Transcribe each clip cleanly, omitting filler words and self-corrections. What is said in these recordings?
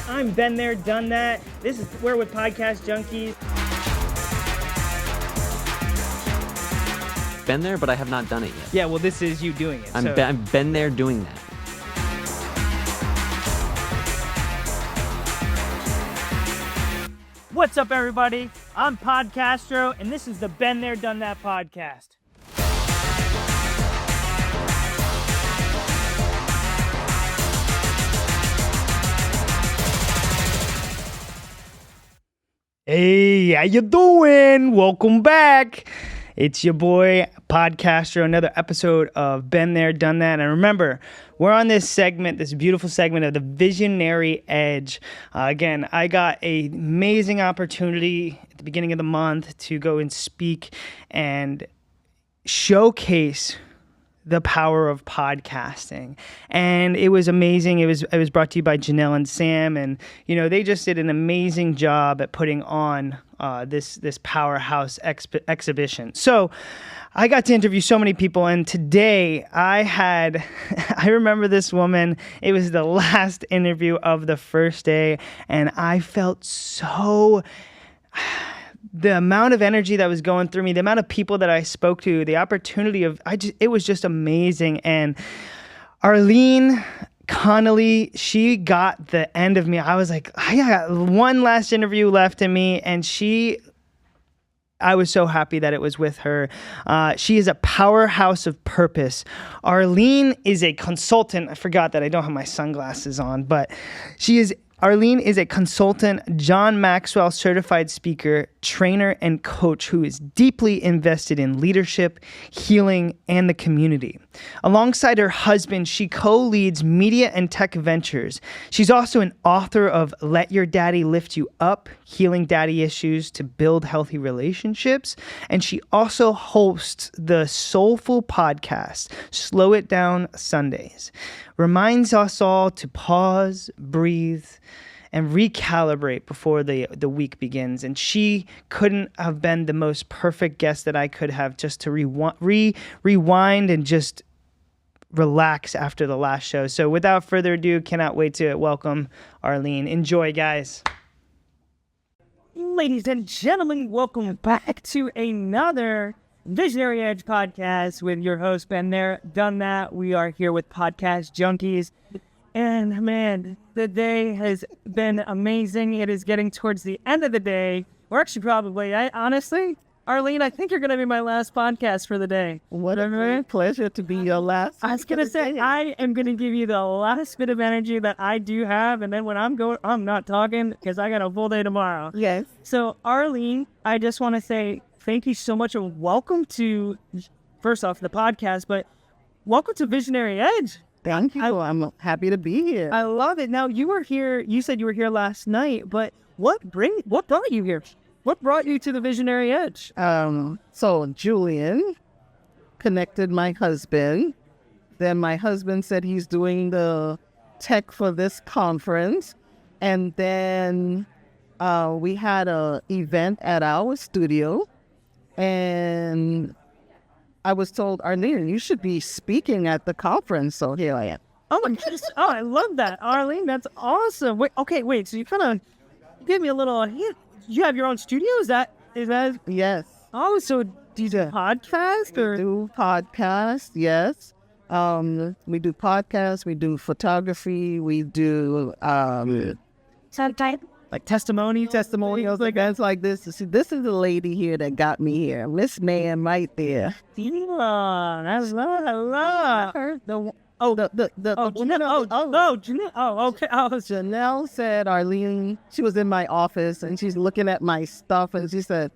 I'm Been There, Done That. This is We're with Podcast Junkies. Been there, but I have not done it yet. Yeah, well, this is you doing it. I've been there doing that. What's up, everybody? I'm Podcastro, and this is the Been There, Done That podcast. Hey, how you doing? Welcome back. It's your boy, Podcaster, another episode of Been There, Done That. And remember, we're on this segment, this beautiful segment of the Visionary Edge. Again, I got an amazing opportunity at the beginning of the month to go and speak and showcase the power of podcasting. And it was amazing. It was brought to you by Janelle and Sam, and they just did an amazing job at putting on this powerhouse exhibition. So I got to interview so many people, and today I remember this woman. It was the last interview of the first day, and I felt so the amount of energy that was going through me, the amount of people that I spoke to, the opportunity it was just amazing. And Arlene Connolly, she got the end of me. I was like, I got one last interview left in me, and I was so happy that it was with her. She is a powerhouse of purpose. Arlene is a consultant. I forgot that I don't have my sunglasses on, but Arlene is a consultant, John Maxwell certified speaker, trainer, and coach who is deeply invested in leadership, healing, and the community. Alongside her husband, she co-leads media and tech ventures. She's also an author of Let Your Daddy Lift You Up, Healing Daddy Issues to Build Healthy Relationships. And she also hosts the soulful podcast, Slow It Down Sundays. Reminds us all to pause, breathe, and recalibrate before the week begins. And she couldn't have been the most perfect guest that I could have, just to rewind and just relax after the last show. So without further ado, cannot wait to welcome Arlene. Enjoy, guys. Ladies and gentlemen, welcome back to another Visionary Edge podcast with your host, Been There, Done That. We are here with Podcast Junkies. And man, the day has been amazing. It is getting towards the end of the day. Or actually probably, honestly, Arlene, I think you're going to be my last podcast for the day. What a great pleasure to be your last. I was going to say, I am going to give you the last bit of energy that I do have. And then when I'm not talking because I got a full day tomorrow. Yes. So Arlene, I just want to say thank you so much and welcome to, first off, the podcast, but welcome to Visionary Edge. Thank you. I'm happy to be here. I love it. Now, you were here, you said you were here last night, but what brought you here? What brought you to the Visionary Edge? So Julian connected my husband. Then my husband said he's doing the tech for this conference. And then we had an event at our studio. And I was told, Arlene, you should be speaking at the conference. So here I am. Oh my goodness. Oh, I love that. Arlene, that's awesome. Wait, so you kind of give me a little hint. You have your own studio? Is that? Yes. Oh, so do you do podcast? Or? We do podcast, yes. We do podcasts, we do photography, we do like testimonials, like events like this. See, this is the lady here that got me here. Miss Man right there. Yeah, that's I love her. Janelle. Okay. Janelle said, Arlene, she was in my office and she's looking at my stuff and she said,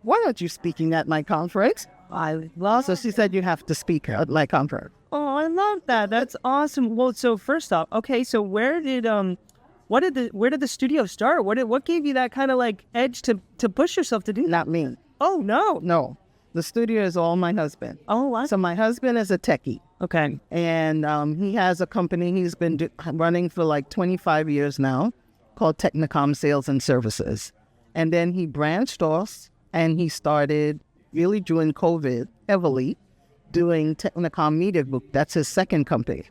why aren't you speaking at my conference? So she said, you have to speak at my conference. Oh, I love that. That's awesome. Well, so first off, okay, so where did the studio start? What gave you that kind of like edge to push yourself to do that? Not me. Oh, no. No. The studio is all my husband. Oh, what? So my husband is a techie. Okay. And he has a company he's been running for like 25 years now called Technicom Sales and Services. And then he branched off and he started really during COVID heavily doing Technicom Media Group. That's his second company.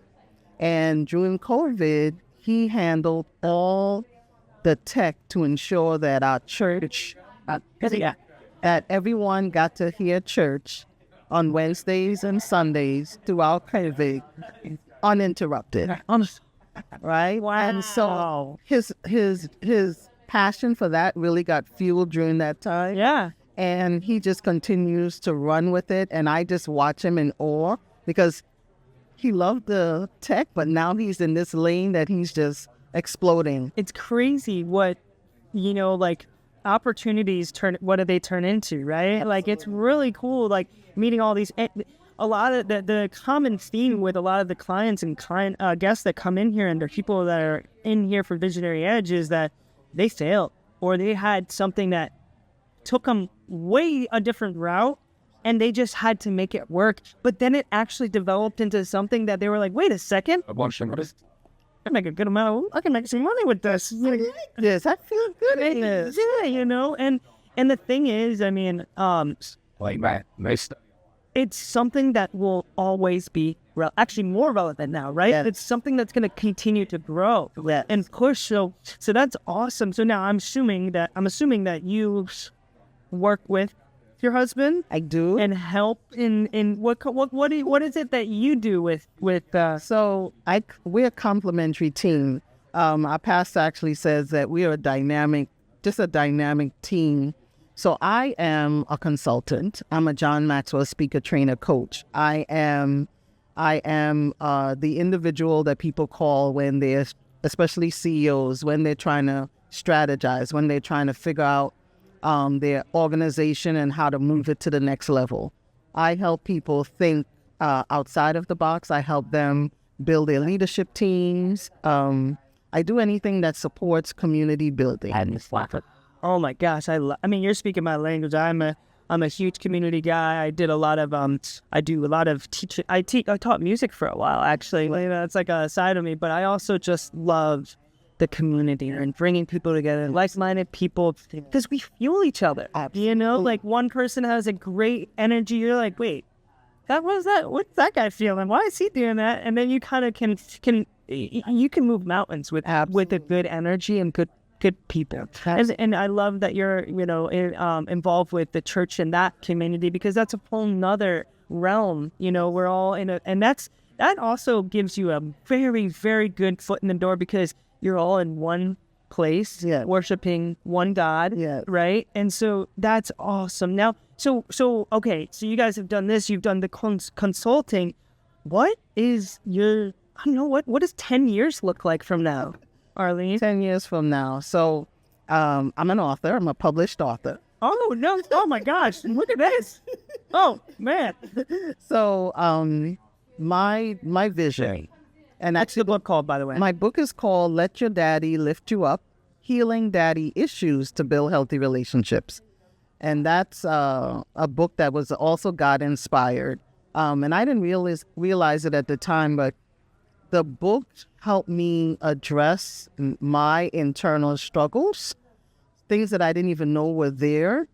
And during COVID, he handled all the tech to ensure that our church, that everyone got to hear church on Wednesdays and Sundays throughout COVID, uninterrupted. Right? Wow. And so his passion for that really got fueled during that time. Yeah. And he just continues to run with it. And I just watch him in awe because he loved the tech, but now he's in this lane that he's just exploding. It's crazy what, like opportunities what do they turn into, right? Absolutely. Like, it's really cool, like meeting all these, a lot of the common theme with a lot of the clients and guests that come in here and the people that are in here for Visionary Edge is that they failed or they had something that took them way a different route and they just had to make it work. But then it actually developed into something that they were like, wait a second, I can make a good amount. I can make some money with this. Yes, I feel good at this. Yeah, and the thing is, I mean, it's something that will always be actually more relevant now, right? Yes. It's something that's going to continue to grow and push. So that's awesome. So now I'm assuming that you work with your husband. I do. And help in what is it that you do with So we're a complementary team. Our pastor actually says that we are a dynamic team. So I am a consultant. I'm a John Maxwell speaker, trainer, coach. I am the individual that people call when they're, especially CEOs, when they're trying to strategize, when they're trying to figure out their organization and how to move it to the next level. I help people think outside of the box. I help them build their leadership teams. I do anything that supports community building. Oh my gosh, I mean, you're speaking my language. I'm a huge community guy. I do a lot of teaching. I taught music for a while, actually. It's like a side of me, but I also just love the community and bringing people together, like-minded people, because we fuel each other. Absolutely. Like one person has a great energy. You're like, wait, what's that guy feeling? Why is he doing that? And then you kind of can move mountains with a good energy and good people. And I love that you're involved with the church and that community, because that's a whole nother realm. We're all and that also gives you a very, very good foot in the door, because you're all in one place, worshiping one God, right? And so that's awesome. Now, so you guys have done this. You've done the consulting. What is what does 10 years look like from now, Arlene? 10 years from now. So I'm an author. I'm a published author. Oh, no. Oh, my gosh. Look at this. Oh, man. So my vision. And What's the book called, by the way? My book is called Let Your Daddy Lift You Up, Healing Daddy Issues to Build Healthy Relationships. And that's a book that was also God-inspired. And I didn't realize it at the time, but the book helped me address my internal struggles, things that I didn't even know were there,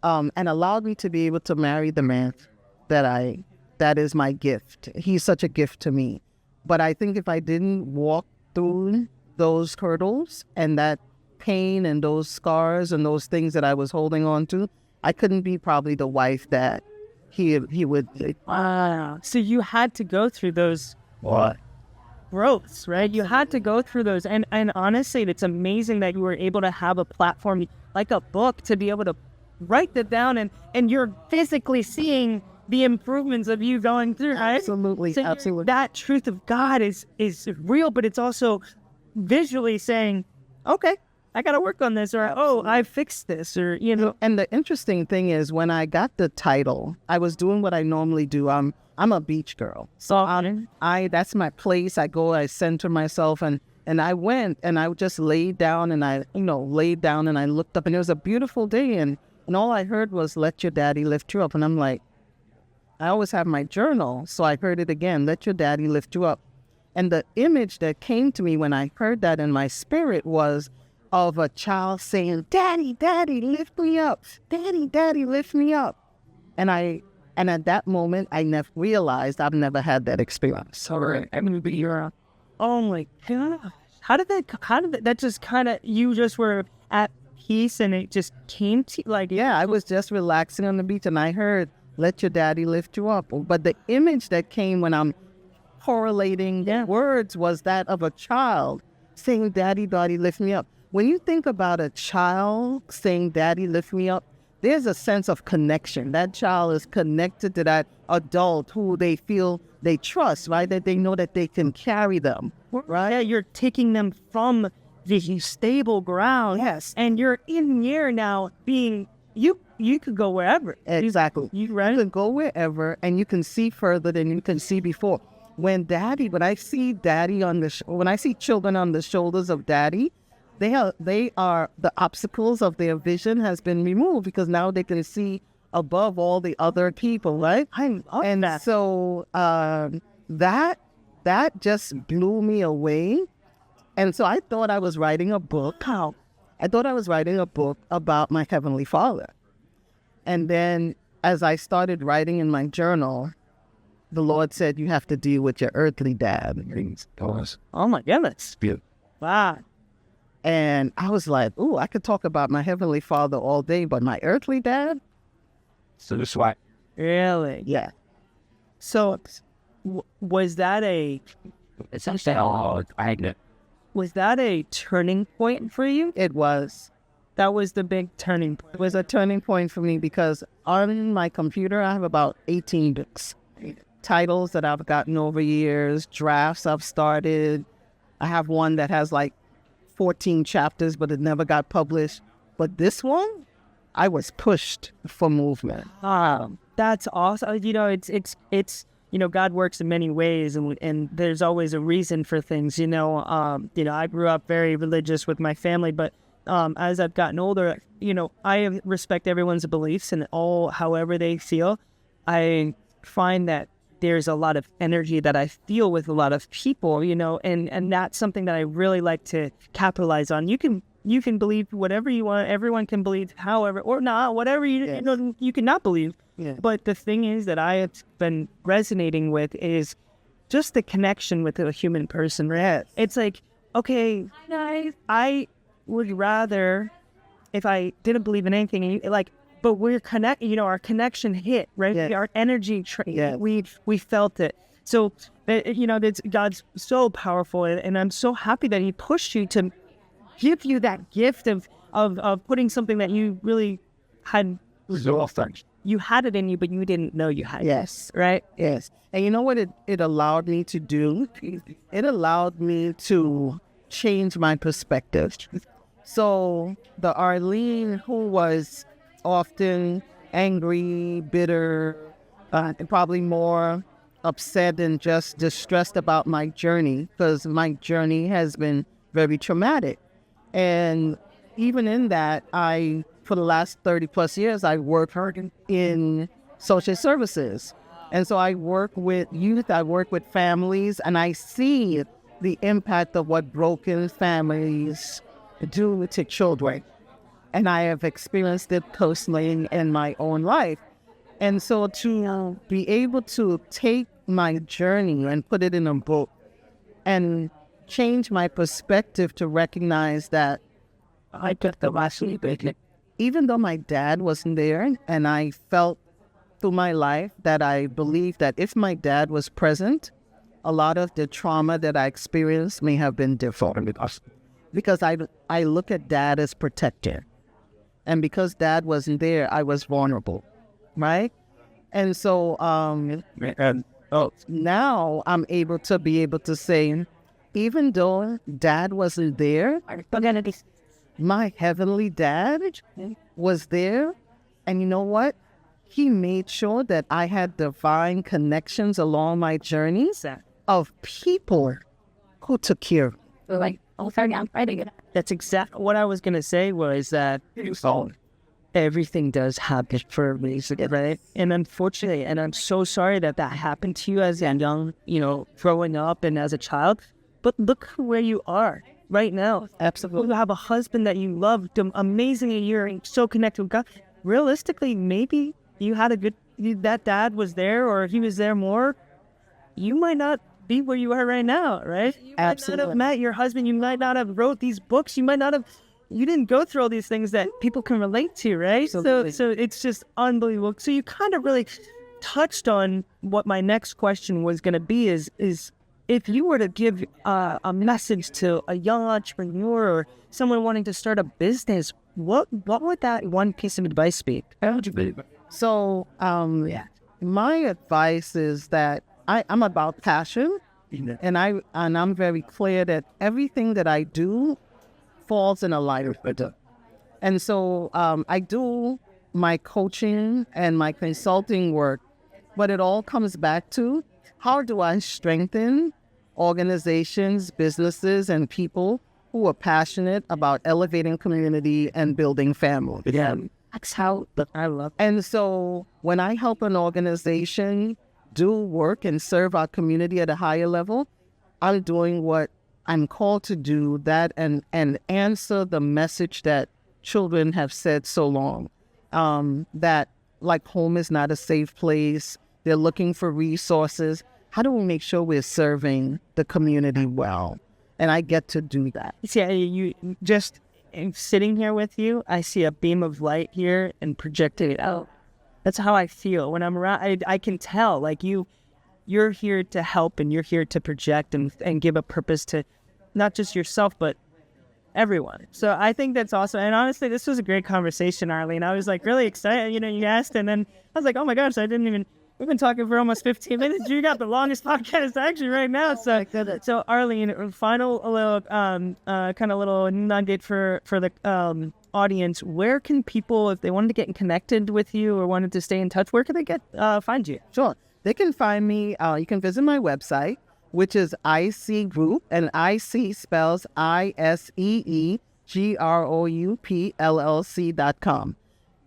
and allowed me to be able to marry the man that is my gift. He's such a gift to me. But I think if I didn't walk through those hurdles and that pain and those scars and those things that I was holding on to, I couldn't be probably the wife that he would be. Wow. So you had to go through those growths, right? You had to go through those. And honestly, it's amazing that you were able to have a platform like a book to be able to write that down, and you're physically seeing the improvements of you going through, right? Absolutely, so absolutely. That truth of God is real, but it's also visually saying, okay, I got to work on this, or, I fixed this, or, And the interesting thing is, when I got the title, I was doing what I normally do. I'm a beach girl. So that's my place. I go, I center myself, and I went, and I just laid down, and I looked up, and it was a beautiful day, and all I heard was, let your daddy lift you up. And I'm like, I always have my journal, so I heard it again, let your daddy lift you up. And the image that came to me when I heard that in my spirit was of a child saying, Daddy, Daddy, lift me up. Daddy, Daddy, lift me up. And at that moment, I never realized I've never had that experience. Sorry, I'm going to be your... Oh my God. that just kind of, you just were at peace and it just came to you, like, Yeah, I was just relaxing on the beach and I heard, let your daddy lift you up. But the image that came when I'm correlating words was that of a child saying, daddy, daddy, lift me up. When you think about a child saying, daddy, lift me up, there's a sense of connection. That child is connected to that adult who they feel they trust, right? That they know that they can carry them, right? Yeah, you're taking them from the stable ground. Yes. And you're in the air now being, you could go wherever. Exactly. You right? You can go wherever and you can see further than you can see before. When I see daddy when I see children on the shoulders of daddy, they are the obstacles of their vision has been removed because now they can see above all the other people, right? And that. so that just blew me away. And so I thought I was writing a book. I thought I was writing a book about my Heavenly Father. And then as I started writing in my journal, the Lord said, you have to deal with your earthly dad. Oh my goodness. Wow. And I was like, ooh, I could talk about my Heavenly Father all day, but my earthly dad? So that's why. Really? Yeah. So was that a turning point for you? It was. That was the big turning point. It was a turning point for me because on my computer, I have about 18 books. Titles that I've gotten over years, drafts I've started. I have one that has like 14 chapters, but it never got published. But this one, I was pushed for movement. That's awesome. You know, it's God works in many ways, and there's always a reason for things. I grew up very religious with my family, but as I've gotten older, I respect everyone's beliefs and however they feel. I find that there's a lot of energy that I feel with a lot of people, and that's something that I really like to capitalize on. You can believe whatever you want. Everyone can believe however, or not, whatever you cannot believe. Yeah. But the thing is that I have been resonating with is just the connection with a human person. Right? Yes. It's like, okay, I would rather, if I didn't believe in anything, but we're connected, our connection hit, right? Yes. Our energy, Yes. we felt it. So, God's so powerful, and I'm so happy that he pushed you to give you that gift of putting something that you really had. You had it in you, but you didn't know you had it. Yes. Right? Yes. And you know what it allowed me to do? It allowed me to change my perspective. So the Arlene who was often angry, bitter, and probably more upset and just distressed about my journey, because my journey has been very traumatic. And even in that, for the last 30 plus years, I worked in social services. And so I work with youth, I work with families, and I see the impact of what broken families do to children. And I have experienced it personally in my own life. And so to be able to take my journey and put it in a book and change my perspective to recognize that even though my dad wasn't there, and I felt through my life that I believe that if my dad was present, a lot of the trauma that I experienced may have been different. Because I look at dad as protector. And because dad wasn't there, I was vulnerable, right? And so now I'm able to say, even though dad wasn't there, my heavenly dad was there. And you know what? He made sure that I had divine connections along my journeys of people who took care of me. That's exactly what I was going to say, was that everything does happen for a reason, right? And unfortunately, and I'm so sorry that happened to you as a young, growing up and as a child. But look where you are right now. Absolutely. You have a husband that you love amazingly. You're so connected with God. Realistically, maybe you had that dad was there, or he was there more. You might not be where you are right now, right? You Absolutely. might not have met your husband. You might not have wrote these books. You didn't go through all these things that people can relate to, right? Absolutely. So it's just unbelievable. So you kind of really touched on what my next question was going to be is if you were to give a message to a young entrepreneur or someone wanting to start a business, what would that one piece of advice be? So, my advice is that I'm about passion, and I'm very clear that everything that I do falls in alignment with it. And so I do my coaching and my consulting work, but it all comes back to how do I strengthen organizations, businesses, and people who are passionate about elevating community and building family. Yeah. That's how I love it. And so when I help an organization do work and serve our community at a higher level, I'm doing what I'm called to do, that and answer the message that children have said so long, that like home is not a safe place. They're looking for resources. How do we make sure we're serving the community well? And I get to do that. See, you just sitting here with you, I see a beam of light here and projecting it out. That's how I feel when I'm around. I can tell, like you're here to help and you're here to project and give a purpose to not just yourself, but everyone. So I think that's awesome. And honestly, this was a great conversation, Arlene. I was like really excited. You asked, and then I was like, oh my gosh, we've been talking for almost 15 minutes. You got the longest podcast actually right now. So Arlene, final little kind of little nugget for the audience. Where can people, if they wanted to get connected with you or wanted to stay in touch, where can they find you? Sure. They can find me. You can visit my website, which is IC Group, and IC spells ISEEGROUP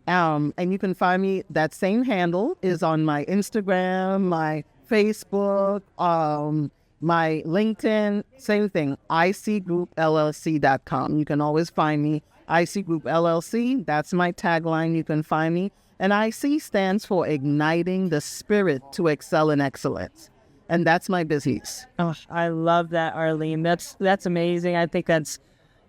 and you can find me. That same handle is on my Instagram, my Facebook, my LinkedIn, same thing, icgroupllc.com. You can always find me. IC Group LLC, that's my tagline. You can find me. And IC stands for Igniting the Spirit to Excel in Excellence. And that's my business. Oh, I love that, Arlene. That's amazing. I think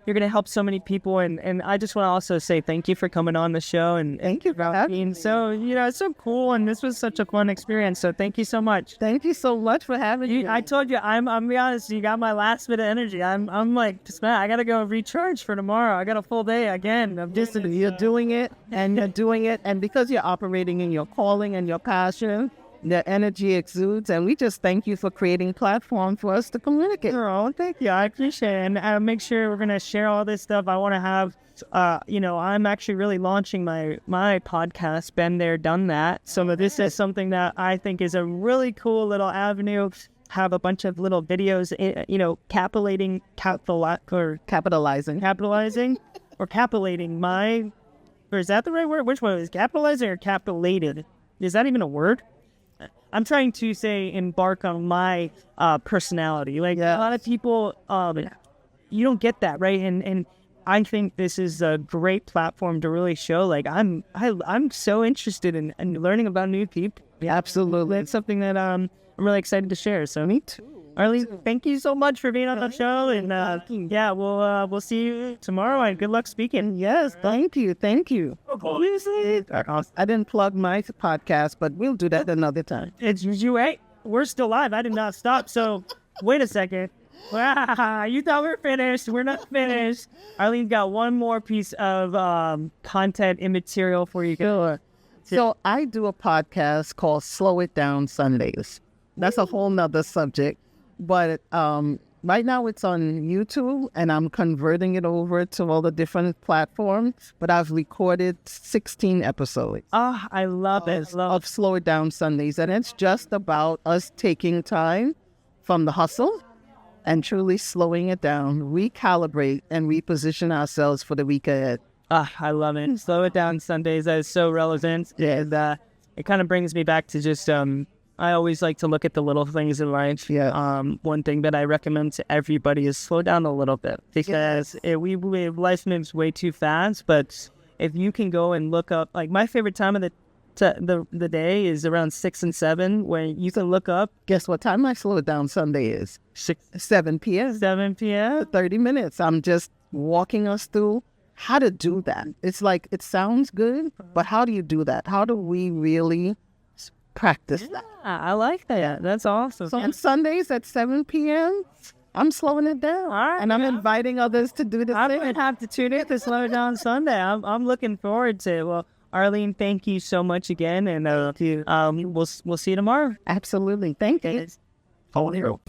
you're going to help so many people. And I just want to also say thank you for coming on the show. And thank you for having me. So, it's so cool. And this was such a fun experience. So thank you so much. Thank you so much for having me. I told you, I'm going to be honest, you got my last bit of energy. I'm like, man, I got to go recharge for tomorrow. I got a full day again. You're doing it and you're doing it. And because you're operating in your calling and your passion, the energy exudes, and we just thank you for creating a platform for us to communicate. Oh, thank you. I appreciate it. And I'll make sure we're going to share all this stuff. I want to have, I'm actually really launching my podcast, Been There, Done That. So this is something that I think is a really cool little avenue. Have a bunch of little videos, capitalizing my, or is that the right word? Which one is capitalizing or capitulated? Is that even a word? I'm trying to say embark on my personality. Like a lot of people, you don't get that, right? And I think this is a great platform to really show. Like I'm so interested in learning about new people. Yeah, absolutely. It's something that I'm really excited to share. So me too. Arlene, thank you so much for being on the show. And we'll see you tomorrow. And good luck speaking. Yes, thank you. I didn't plug my podcast, but we'll do that another time. It's you, right? We're still live. I did not stop. So wait a second. You thought we were finished. We're not finished. Arlene's got one more piece of content and material for you. Sure. So I do a podcast called Slow It Down Sundays. That's a whole nother subject. But right now it's on YouTube, and I'm converting it over to all the different platforms. But I've recorded 16 episodes. Oh, I love it. Of Slow It Down Sundays. And it's just about us taking time from the hustle and truly slowing it down, recalibrate, and reposition ourselves for the week ahead. I love it. Slow It Down Sundays. That is so relevant. Yeah. And it kind of brings me back to just... I always like to look at the little things in life. Yeah. One thing that I recommend to everybody is slow down a little bit, because life moves way too fast. But if you can go and look up, like my favorite time of the the day is around 6 and 7, when you can look up. Guess what time my slow down Sunday is? 7 p.m. 7 p.m. 30 minutes. I'm just walking us through how to do that. It's like, it sounds good, but how do you do that? How do we really practice that? I like that. That's awesome. So on Sundays at 7 p.m., I'm slowing it down. All right, and I'm inviting others to do the I same. might have to tune in to Slow Down Sunday. I'm looking forward to it. Well, Arlene, thank you so much again, and we'll see you tomorrow. Absolutely. Thank you. Follow you.